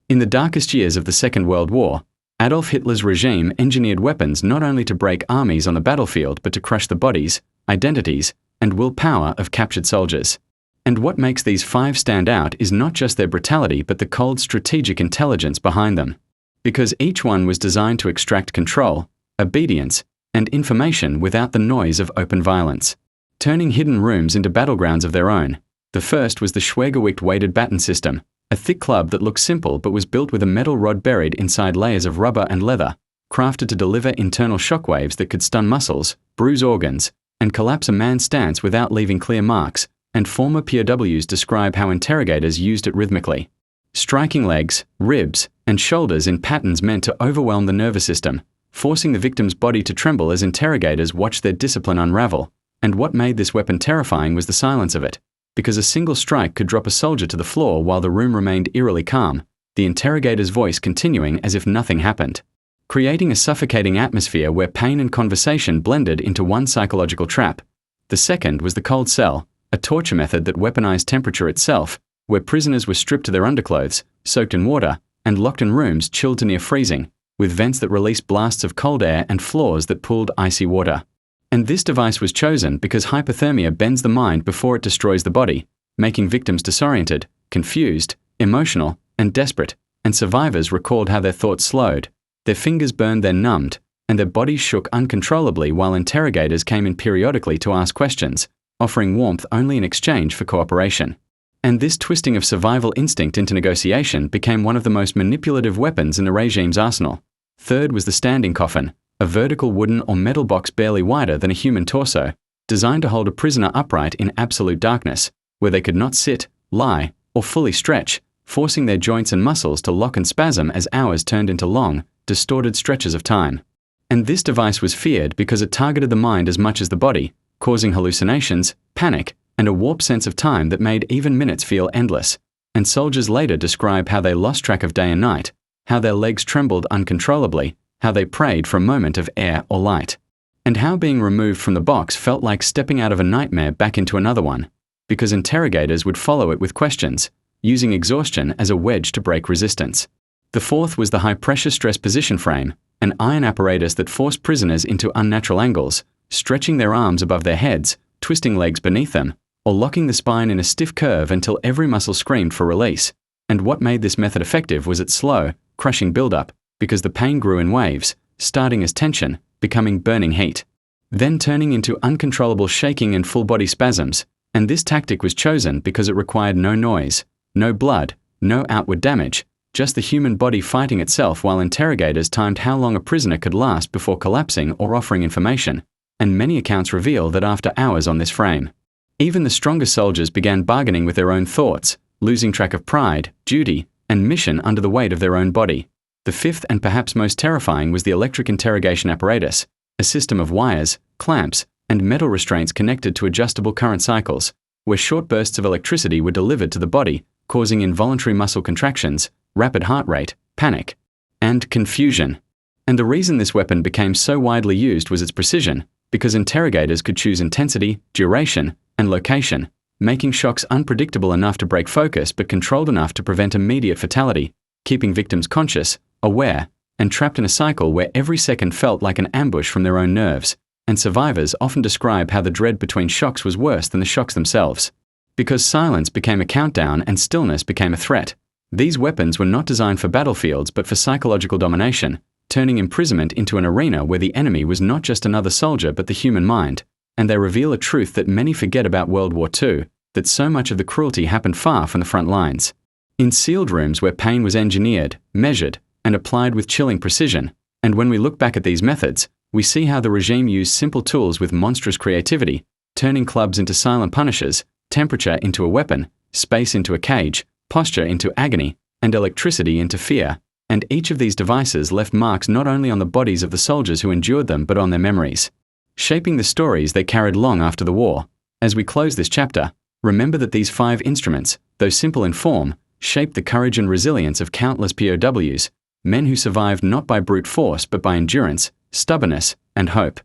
In the darkest years of the Second World War, Adolf Hitler's regime engineered weapons not only to break armies on the battlefield but to crush the bodies, identities, and willpower of captured soldiers. And what makes these five stand out is not just their brutality but the cold strategic intelligence behind them. Because each one was designed to extract control, obedience, and information without the noise of open violence, turning hidden rooms into battlegrounds of their own. The first was the Schwergewicht weighted baton system, a thick club that looked simple but was built with a metal rod buried inside layers of rubber and leather, crafted to deliver internal shockwaves that could stun muscles, bruise organs, and collapse a man's stance without leaving clear marks, and former POWs describe how interrogators used it rhythmically, striking legs, ribs, and shoulders in patterns meant to overwhelm the nervous system, forcing the victim's body to tremble as interrogators watched their discipline unravel. And what made this weapon terrifying was the silence of it. Because a single strike could drop a soldier to the floor while the room remained eerily calm, the interrogator's voice continuing as if nothing happened, creating a suffocating atmosphere where pain and conversation blended into one psychological trap. The second was the cold cell, a torture method that weaponized temperature itself, where prisoners were stripped to their underclothes, soaked in water, and locked in rooms chilled to near freezing, with vents that released blasts of cold air and floors that pooled icy water. And this device was chosen because hypothermia bends the mind before it destroys the body, making victims disoriented, confused, emotional, and desperate, and survivors recalled how their thoughts slowed, their fingers burned, then numbed, and their bodies shook uncontrollably while interrogators came in periodically to ask questions, offering warmth only in exchange for cooperation. And this twisting of survival instinct into negotiation became one of the most manipulative weapons in the regime's arsenal. Third was the standing coffin, a vertical wooden or metal box barely wider than a human torso, designed to hold a prisoner upright in absolute darkness, where they could not sit, lie, or fully stretch, forcing their joints and muscles to lock and spasm as hours turned into long, distorted stretches of time. And this device was feared because it targeted the mind as much as the body, causing hallucinations, panic, and a warped sense of time that made even minutes feel endless. And soldiers later describe how they lost track of day and night, how their legs trembled uncontrollably, how they prayed for a moment of air or light, and how being removed from the box felt like stepping out of a nightmare back into another one, because interrogators would follow it with questions, using exhaustion as a wedge to break resistance. The fourth was the high-pressure stress position frame, an iron apparatus that forced prisoners into unnatural angles, stretching their arms above their heads, twisting legs beneath them, or locking the spine in a stiff curve until every muscle screamed for release. And what made this method effective was its slow, crushing build-up, because the pain grew in waves, starting as tension, becoming burning heat, then turning into uncontrollable shaking and full-body spasms. And this tactic was chosen because it required no noise, no blood, no outward damage, just the human body fighting itself while interrogators timed how long a prisoner could last before collapsing or offering information. And many accounts reveal that after hours on this frame, even the stronger soldiers began bargaining with their own thoughts, losing track of pride, duty, and mission under the weight of their own body. The fifth and perhaps most terrifying was the electric interrogation apparatus, a system of wires, clamps, and metal restraints connected to adjustable current cycles, where short bursts of electricity were delivered to the body, causing involuntary muscle contractions, rapid heart rate, panic, and confusion. And the reason this weapon became so widely used was its precision, because interrogators could choose intensity, duration, and location, making shocks unpredictable enough to break focus but controlled enough to prevent immediate fatality, keeping victims conscious, aware, and trapped in a cycle where every second felt like an ambush from their own nerves. And survivors often describe how the dread between shocks was worse than the shocks themselves. Because silence became a countdown and stillness became a threat. These weapons were not designed for battlefields but for psychological domination, turning imprisonment into an arena where the enemy was not just another soldier but the human mind. And they reveal a truth that many forget about World War II, that so much of the cruelty happened far from the front lines. In sealed rooms where pain was engineered, measured, and applied with chilling precision. And when we look back at these methods, we see how the regime used simple tools with monstrous creativity, turning clubs into silent punishers, temperature into a weapon, space into a cage, posture into agony, and electricity into fear. And each of these devices left marks not only on the bodies of the soldiers who endured them but on their memories, shaping the stories they carried long after the war. As we close this chapter, remember that these five instruments, though simple in form, shaped the courage and resilience of countless POWs, men who survived not by brute force but by endurance, stubbornness, and hope.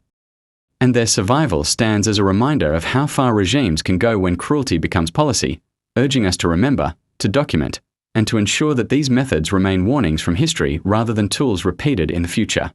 And their survival stands as a reminder of how far regimes can go when cruelty becomes policy, urging us to remember, to document, and to ensure that these methods remain warnings from history rather than tools repeated in the future.